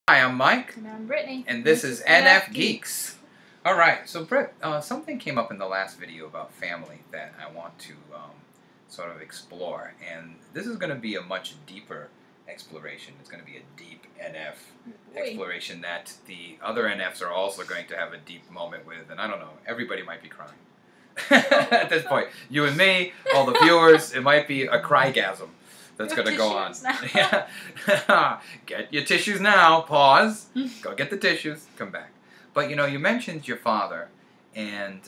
Hi, I'm Mike. And I'm Brittany. And this is NFGeeks. Alright, so Britt, something came up in the last video about family that I want to sort of explore. And this is going to be a much deeper exploration. It's going to be a deep NF exploration that the other NFs are also going to have a deep moment with. And I don't know, everybody might be crying. At this point. You and me, all the viewers, it might be a crygasm that's going to go on. Yeah. Get your tissues now. Pause. Go get the tissues. Come back. But you know, you mentioned your father, and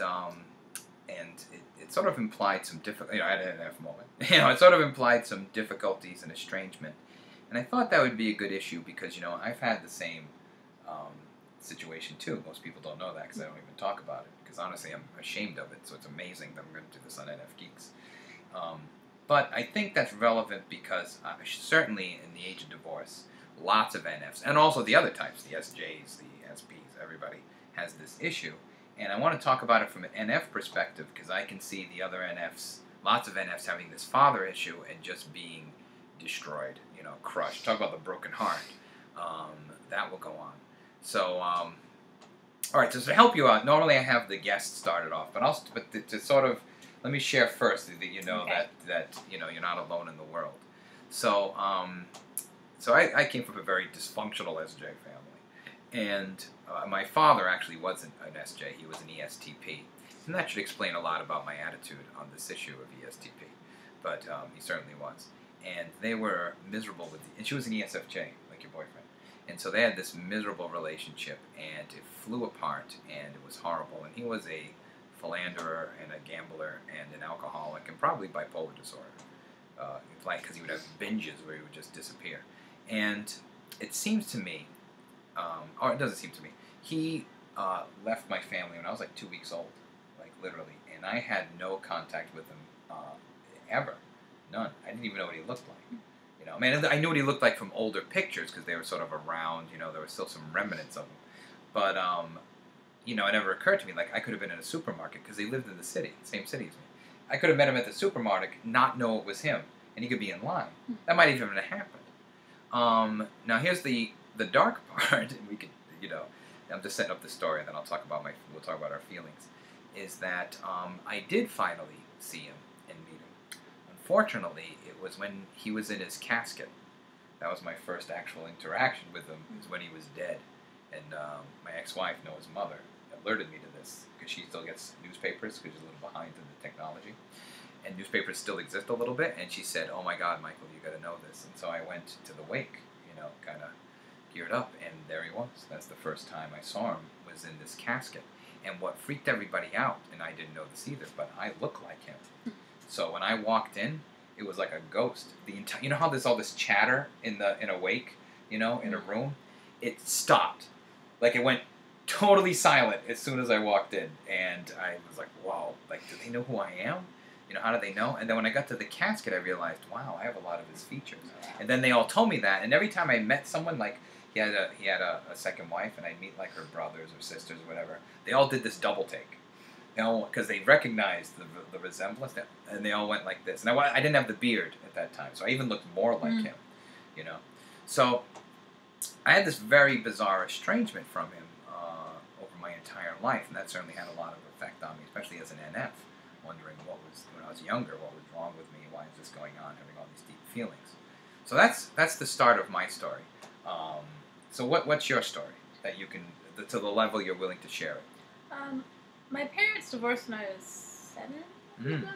it sort of implied some difficulty. You know, I had an NF moment. You know, it sort of implied some difficulties and estrangement, and I thought that would be a good issue because you know I've had the same situation too. Most people don't know that because I don't even talk about it. Because honestly, I'm ashamed of it. So it's amazing that I'm going to do this on NFGeeks. But I think that's relevant because certainly in the age of divorce, lots of NFs, and also the other types, the SJs, the SPs, everybody has this issue. And I want to talk about it from an NF perspective because I can see the other NFs, lots of NFs having this father issue and just being destroyed, you know, crushed. Talk about the broken heart. That will go on. So, all right, so to help you out, normally I have the guests started off, but to sort of, let me share first that you know that you know you're not alone in the world. So so I came from a very dysfunctional SJ family, and my father actually wasn't an SJ; he was an ESTP, and that should explain a lot about my attitude on this issue of ESTP. But he certainly was, and they were miserable with, and she was an ESFJ, like your boyfriend, and so they had this miserable relationship, and it flew apart, and it was horrible, and he was a philanderer and a gambler and an alcoholic and probably bipolar disorder. Like, because he would have binges where he would just disappear. And it seems to me, or it doesn't seem to me, he left my family when I was like 2 weeks old, like literally, and I had no contact with him ever, none. I didn't even know what he looked like. You know, I mean, I knew what he looked like from older pictures because they were sort of around. You know, there were still some remnants of him, but you know, it never occurred to me, like, I could have been in a supermarket, because they lived in the city, same city as me. I could have met him at the supermarket, not know it was him, and he could be in line. That might even have happened. Now, here's the dark part, and we could, you know, I'm just setting up the story, and then we'll talk about our feelings, is that I did finally see him and meet him. Unfortunately, it was when he was in his casket. That was my first actual interaction with him, is when he was dead. And my ex-wife, Noah's mother, alerted me to this because she still gets newspapers because she's a little behind in the technology. And newspapers still exist a little bit. And she said, "Oh my God, Michael, you got to know this." And so I went to the wake, you know, kind of geared up. And there he was. That's the first time I saw him, was in this casket. And what freaked everybody out, and I didn't know this either, but I look like him. So when I walked in, it was like a ghost. You know how there's all this chatter in a wake, you know, in a room? It stopped. Like, it went totally silent as soon as I walked in. And I was like, wow, like, do they know who I am? You know, how do they know? And then when I got to the casket, I realized, wow, I have a lot of his features. And then they all told me that. And every time I met someone, like, he had a second wife, and I'd meet, like, her brothers or sisters or whatever, they all did this double take. You know, because they recognized the resemblance, and they all went like this. And I didn't have the beard at that time, so I even looked more like him, you know. So I had this very bizarre estrangement from him over my entire life, and that certainly had a lot of effect on me, especially as an NF, wondering when I was younger, what was wrong with me, why is this going on, having all these deep feelings. So that's the start of my story. So what's your story that you can, to the level you're willing to share it? My parents divorced when I was 7.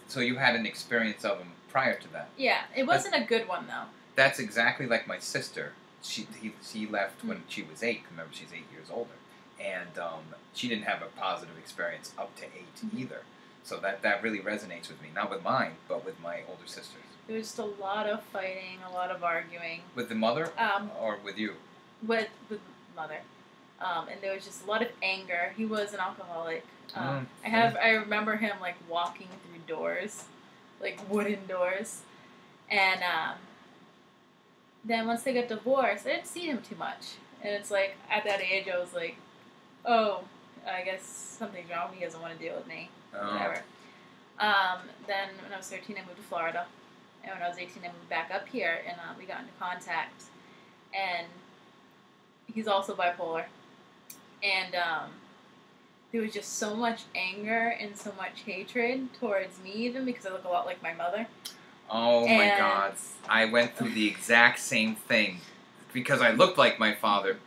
So you had an experience of him prior to that? Yeah, it wasn't a good one though. That's exactly like my sister. She left when she was 8. Remember, she's 8 years older, and she didn't have a positive experience up to 8 either. So that really resonates with me. Not with mine, but with my older sisters. There was just a lot of fighting, a lot of arguing. With the mother, or with you? With mother, and there was just a lot of anger. He was an alcoholic. I remember him like walking through doors, like wooden doors, and then once they got divorced, I didn't see him too much. And it's like, at that age, I was like, oh, I guess something's wrong. He doesn't want to deal with me. Whatever. Then when I was 13, I moved to Florida. And when I was 18, I moved back up here, and we got into contact. And he's also bipolar. And there was just so much anger and so much hatred towards me, even because I look a lot like my mother. Oh my God. I went through the exact same thing. Because I looked like my father,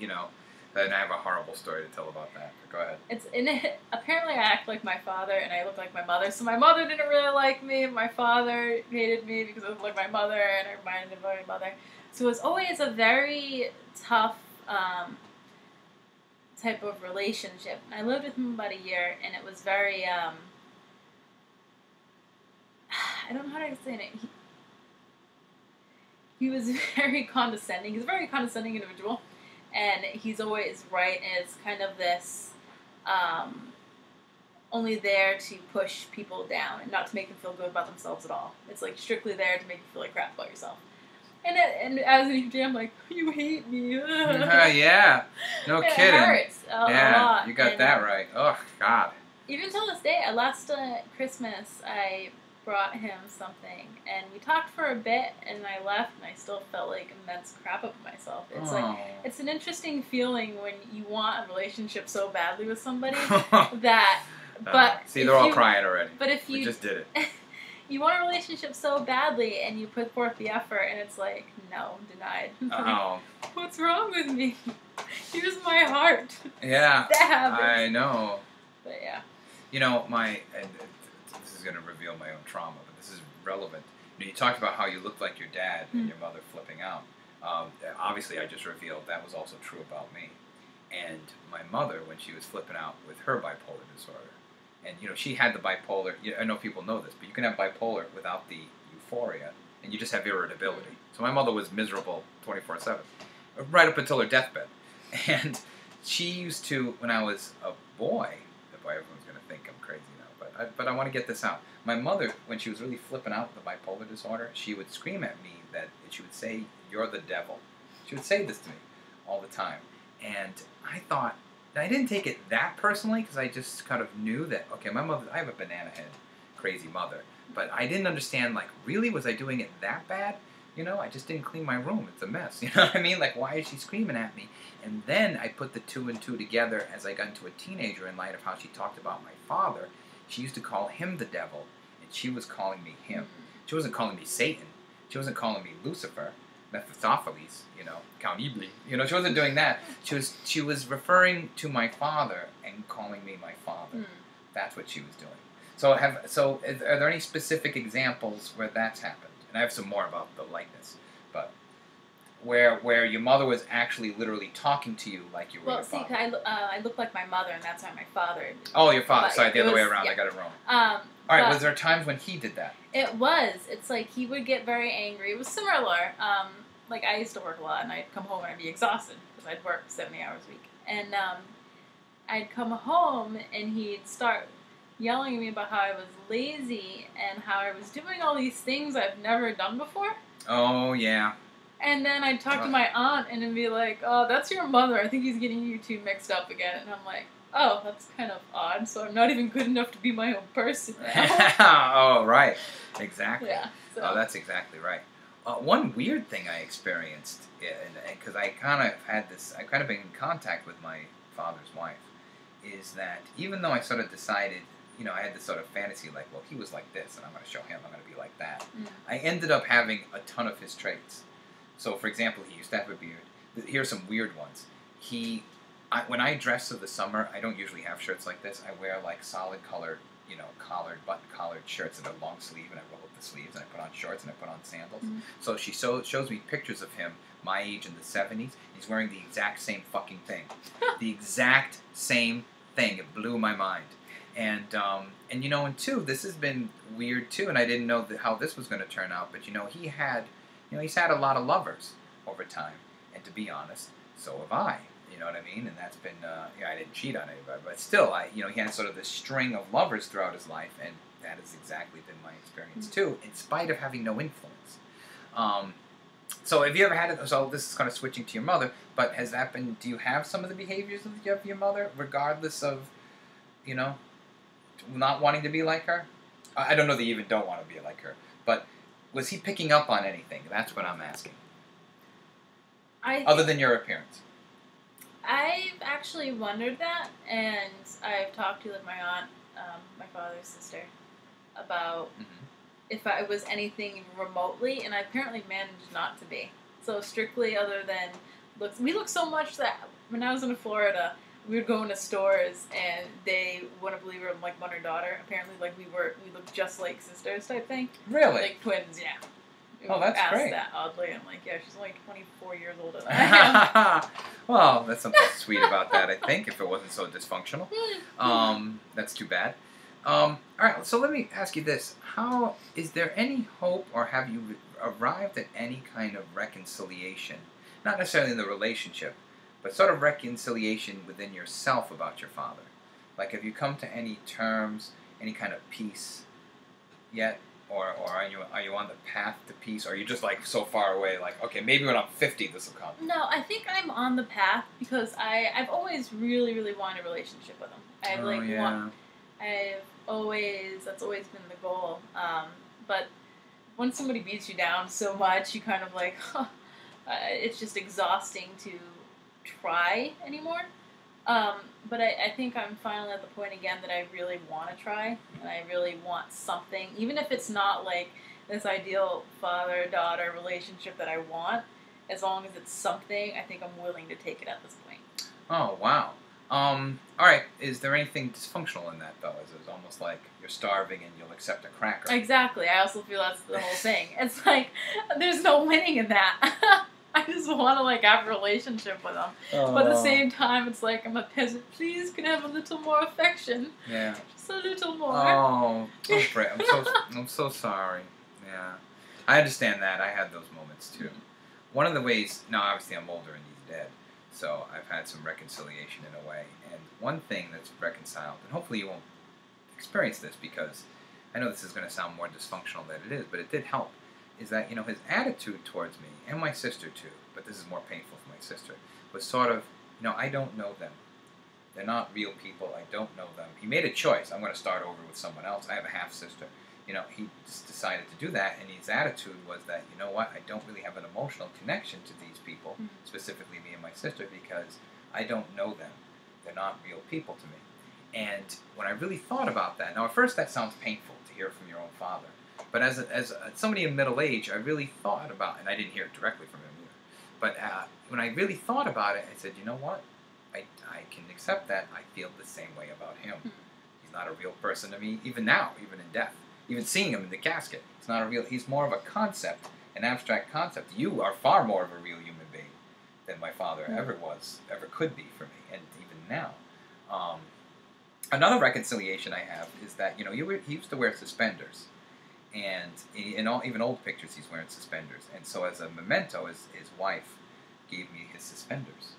you know, and I have a horrible story to tell about that. But go ahead. Apparently I act like my father and I look like my mother. So my mother didn't really like me. My father hated me because I looked like my mother and I reminded him of my mother. So it was always a very tough type of relationship. I lived with him about a year, and it was very, I don't know how to explain it. He was very condescending. He's a very condescending individual, and he's always right, and it's kind of this, only there to push people down and not to make them feel good about themselves at all. It's like strictly there to make you feel like crap about yourself. And as an ENFJ, I'm like, you hate me. Yeah, no kidding. It hurts a lot. You got that right. Oh, God. Even till this day, last Christmas, I brought him something, and we talked for a bit, and I left, and I still felt like immense crap about myself. It's like, it's an interesting feeling when you want a relationship so badly with somebody that, but... see, they're all crying already. But if you... We just did it. You want a relationship so badly, and you put forth the effort, and it's like, no, denied. Oh. What's wrong with me? Here's my heart. Yeah. Stab. I know. But yeah. You know, and this is going to reveal my own trauma, but this is relevant. You talked about how you looked like your dad and your mother flipping out. Obviously, I just revealed that was also true about me. And my mother, when she was flipping out with her bipolar disorder, and, you know, she had the bipolar. I know people know this, but you can have bipolar without the euphoria, and you just have irritability. So my mother was miserable 24/7, right up until her deathbed. And she used to, when I was a boy, everyone's going to think I'm crazy now, but I want to get this out. My mother, when she was really flipping out with the bipolar disorder, she would scream at me she would say, "You're the devil." She would say this to me all the time. And I thought, I didn't take it that personally, because I just kind of knew that, okay, my mother, I have a banana head, crazy mother, but I didn't understand, like, really, was I doing it that bad? You know, I just didn't clean my room. It's a mess. You know what I mean? Like, why is she screaming at me? And then I put the two and two together as I got into a teenager in light of how she talked about my father. She used to call him the devil, and she was calling me him. She wasn't calling me Satan. She wasn't calling me Lucifer, Mephistopheles, you know, Count Iblis. You know, she wasn't doing that. She was referring to my father and calling me my father. That's what she was doing. So are there any specific examples where that's happened? And I have some more about the likeness, but where your mother was actually literally talking to you like you were your father. Well, see, I look like my mother, and that's why my father... Oh, your father. Sorry, the other way around. Yeah. I got it wrong. All right, was there times when he did that? It was. It's like he would get very angry. It was similar. Like, I used to work a lot, and I'd come home and I'd be exhausted, because I'd work 70 hours a week. And I'd come home, and he'd start yelling at me about how I was lazy, and how I was doing all these things I've never done before. Oh, yeah. And then I'd talk to my aunt, and it'd be like, oh, that's your mother. I think he's getting you two mixed up again. And I'm like, oh, that's kind of odd, so I'm not even good enough to be my own person now. Oh, right. Exactly. Yeah. So. Oh, that's exactly right. One weird thing I experienced, because I kind of been in contact with my father's wife, is that even though I sort of decided, you know, I had this sort of fantasy, like, well, he was like this, and I'm going to show him I'm going to be like that. I ended up having a ton of his traits. So, for example, he used to have a beard. Here's some weird ones. When I dress for the summer, I don't usually have shirts like this. I wear, like, solid colored, you know, button-collared shirts that are long sleeve, and I roll up the sleeves, and I put on shorts, and I put on sandals. So she shows me pictures of him, my age in the 70s. He's wearing the exact same fucking thing. The exact same thing. It blew my mind. And you know, and two, this has been weird, too, and I didn't know how this was going to turn out, but, you know, he's had a lot of lovers over time, and to be honest, so have I. You know what I mean? And that's been, I didn't cheat on anybody, but still, he had sort of this string of lovers throughout his life, and that has exactly been my experience too, in spite of having no influence. So have you ever had it, so this is kind of switching to your mother, but has that been, do you have some of the behaviors of your mother, regardless of, you know, not wanting to be like her? I don't know that you even don't want to be like her, but was he picking up on anything? That's what I'm asking. Other than your appearance. I've actually wondered that, and I've talked to like my aunt, my father's sister, about if I was anything remotely, and I apparently managed not to be. So strictly, other than looks, we look so much that when I was in Florida, we would go into stores and they wouldn't believe we were like mother and daughter. Apparently, like we looked just like sisters type thing. Really? Like twins, yeah. Oh, that's great. That oddly. I'm like, yeah, she's only 24 years older than I am. Well, that's something sweet about that, I think, if it wasn't so dysfunctional. That's too bad. All right, so let me ask you this. Is there any hope, or have you arrived at any kind of reconciliation? Not necessarily in the relationship, but sort of reconciliation within yourself about your father. Like, have you come to any terms, any kind of peace yet? Or are you on the path to peace? Or are you just like so far away, like, okay, maybe when I'm 50 this will come? No, I think I'm on the path because I've always really, really wanted a relationship with him. That's always been the goal. But when somebody beats you down so much, you kind of like, it's just exhausting to try anymore. But I think I'm finally at the point again that I really want to try, and I really want something, even if it's not like this ideal father-daughter relationship that I want, as long as it's something, I think I'm willing to take it at this point. Oh, wow. All right, is there anything dysfunctional in that, though? Is it almost like you're starving and you'll accept a cracker? Exactly. I also feel that's the whole thing. It's like, there's no winning in that. I just want to, like, have a relationship with him. But at the same time, it's like, I'm a peasant. Please, can I have a little more affection? Yeah. Just a little more. Oh, Britt, I'm so sorry. Yeah. I understand that. I had those moments, too. One of the ways, now, obviously, I'm older and he's dead, so I've had some reconciliation in a way. And one thing that's reconciled, and hopefully you won't experience this because I know this is going to sound more dysfunctional than it is, but it did help, is that, his attitude towards me, and my sister too, but this is more painful for my sister, was sort of, I don't know them. They're not real people. I don't know them. He made a choice. I'm going to start over with someone else. I have a half-sister. He just decided to do that, and his attitude was that, you know what, I don't really have an emotional connection to these people, specifically me and my sister, because I don't know them. They're not real people to me. And when I really thought about that, now at first that sounds painful to hear from your own father, but as somebody in middle age, I really thought about, and I didn't hear it directly from him either, but when I really thought about it, I said, you know what, I can accept that. I feel the same way about him. He's not a real person to me, even now, even in death. Even seeing him in the casket, it's not a real, he's more of a concept, an abstract concept. You are far more of a real human being than my father ever could be for me, and even now. Another reconciliation I have is that, he used to wear suspenders. And even old pictures, he's wearing suspenders. And so as a memento, his wife gave me his suspenders.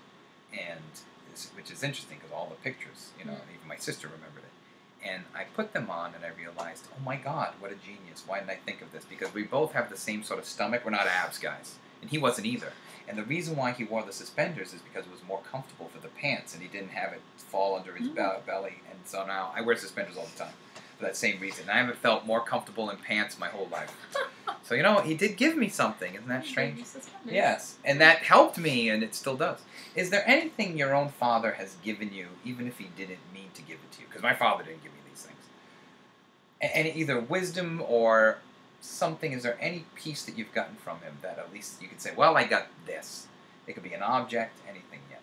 Which is interesting because all the pictures, even my sister remembered it. And I put them on and I realized, oh my God, what a genius. Why didn't I think of this? Because we both have the same sort of stomach. We're not abs guys. And he wasn't either. And the reason why he wore the suspenders is because it was more comfortable for the pants and he didn't have it fall under his belly. And so now I wear suspenders all the time for that same reason. I haven't felt more comfortable in pants my whole life. So, he did give me something. Isn't that strange? Yes. And that helped me, and it still does. Is there anything your own father has given you, even if he didn't mean to give it to you? Because my father didn't give me these things. And either wisdom or something, is there any piece that you've gotten from him that at least you could say, well, I got this? It could be an object, anything yet.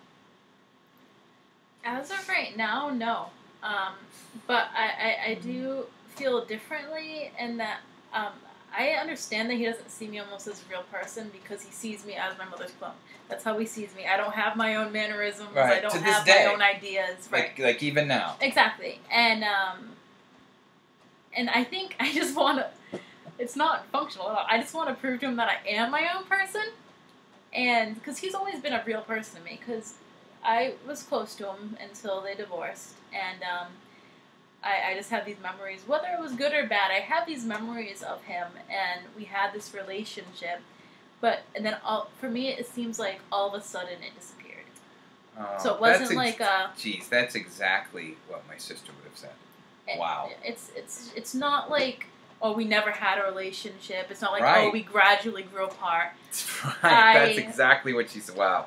As of right now, no. But I do feel differently in that I understand that he doesn't see me almost as a real person because he sees me as my mother's clone. That's how he sees me. I don't have my own mannerisms. Right. I don't have my own ideas. Right. Like even now. Exactly. And I think I just want to... It's not functional at all. I just want to prove to him that I am my own person. And... Because he's always been a real person to me. Because I was close to him until they divorced. And I just have these memories. Whether it was good or bad, I have these memories of him. And we had this relationship. And then for me, it seems like all of a sudden it disappeared. So it wasn't like a... Geez, that's exactly what my sister would have said. Wow. It's not like, oh, we never had a relationship. It's not like, right. Oh, we gradually grew apart. Right. That's exactly what she said. Wow.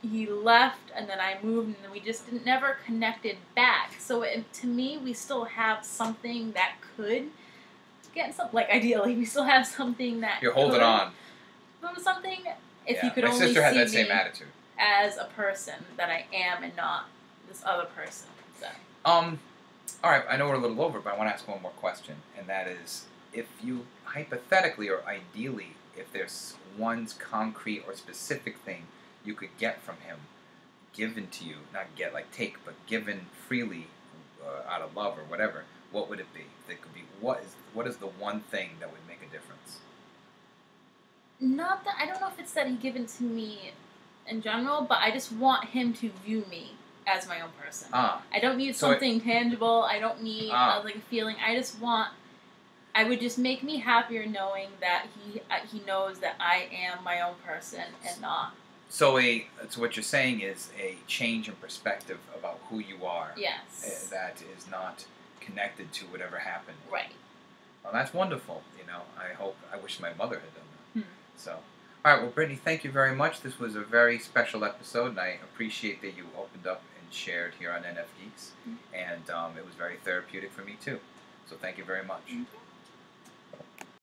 he left, and then I moved, and we just never connected back. So to me, we still have something that could get some, like, ideally, we still have something that you're holding on. Something, if Yeah. you could My only sister had see that same me attitude. as a person that I am and not this other person. So. All right, I know we're a little over, but I want to ask one more question, and that is, if you hypothetically or ideally, if there's one concrete or specific thing you could get from him, given to you, not get like take, but given freely out of love or whatever, what would it be? That could be what is the one thing that would make a difference? Not that, I don't know if it's that he given to me in general, but I just want him to view me as my own person. I don't need something tangible. I don't need like a feeling. I just want. I would just make me happier knowing that he knows that I am my own person and not. So what you're saying is a change in perspective about who you are. Yes. That is not connected to whatever happened. Right. Well, that's wonderful. You know, I wish my mother had done that. So, all right. Well, Brittany, thank you very much. This was a very special episode, and I appreciate that you opened up and shared here on NFGeeks. And it was very therapeutic for me too. So, thank you very much.